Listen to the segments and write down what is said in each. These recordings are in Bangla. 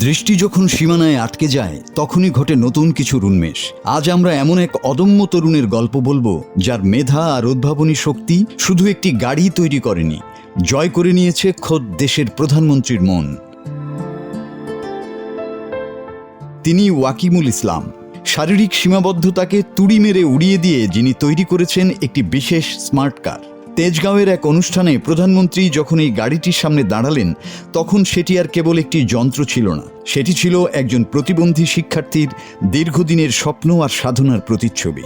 দৃষ্টি যখন সীমানায় আটকে যায় তখনই ঘটে নতুন কিছুর উন্মেষ। আজ আমরা এমন এক অদম্য তরুণের গল্প বলবো যার মেধা আর উদ্ভাবনী শক্তি শুধু একটি গাড়ি তৈরি করেনি, জয় করে নিয়েছে খোদ দেশের প্রধানমন্ত্রীর মন। তিনি ওয়াকিমুল ইসলাম, শারীরিক সীমাবদ্ধতাকে তুড়ি মেরে উড়িয়ে দিয়ে যিনি তৈরি করেছেন একটি বিশেষ স্মার্ট কার। তেজগাঁওয়ের এক অনুষ্ঠানে প্রধানমন্ত্রী যখন এই গাড়িটির সামনে দাঁড়ালেন তখন সেটি আর কেবল একটি যন্ত্র ছিল না, সেটি ছিল একজন প্রতিবন্ধী শিক্ষার্থীর দীর্ঘদিনের স্বপ্ন আর সাধনার প্রতিচ্ছবি।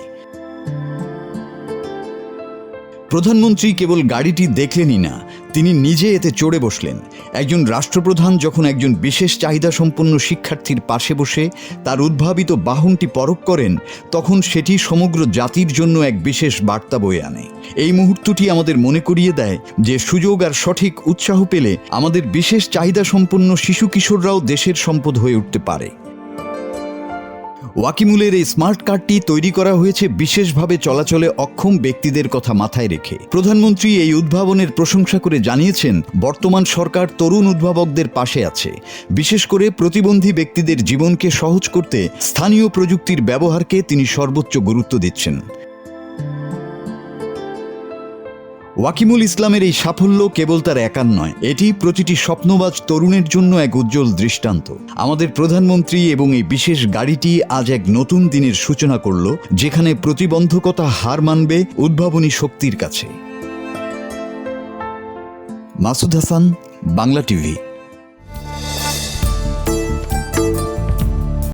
প্রধানমন্ত্রী কেবল গাড়িটি দেখলেনই না, তিনি নিজে এতে চড়ে বসলেন। একজন রাষ্ট্রপ্রধান যখন একজন বিশেষ চাহিদা সম্পন্ন শিক্ষার্থীর পাশে বসে তার উদ্ভাবিত বাহনটি পরখ করেন তখন সেটি সমগ্র জাতির জন্য এক বিশেষ বার্তা বয়ে আনে। এই মুহূর্তটি আমাদের মনে করিয়ে দেয় যে সুযোগ আর সঠিক উৎসাহ পেলে আমাদের বিশেষ চাহিদা সম্পন্ন শিশু কিশোররাও দেশের সম্পদ হয়ে উঠতে পারে। ওয়াকিমুলের এই স্মার্ট কার্ডটি তৈরি করা হয়েছে বিশেষভাবে চলাচলে অক্ষম ব্যক্তিদের কথা মাথায় রেখে। প্রধানমন্ত্রী এই উদ্ভাবনের প্রশংসা করে জানিয়েছেন, বর্তমান সরকার তরুণ উদ্ভাবকদের পাশে আছে, বিশেষ করে প্রতিবন্ধী ব্যক্তিদের জীবনকে সহজ করতে স্থানীয় প্রযুক্তির ব্যবহারকে তিনি সর্বোচ্চ গুরুত্ব দিচ্ছেন। ওয়াকিমুল ইসলামের এই সাফল্য কেবল তার একার নয়, এটি প্রতিটি স্বপ্নবাজ তরুণের জন্য এক উজ্জ্বল দৃষ্টান্ত। আমাদের প্রধানমন্ত্রী এবং এই বিশেষ গাড়িটি আজ এক নতুন দিনের সূচনা করল, যেখানে প্রতিবন্ধকতা হার মানবে উদ্ভাবনী শক্তির কাছে। মাসুদ হাসান, বাংলা টিভি।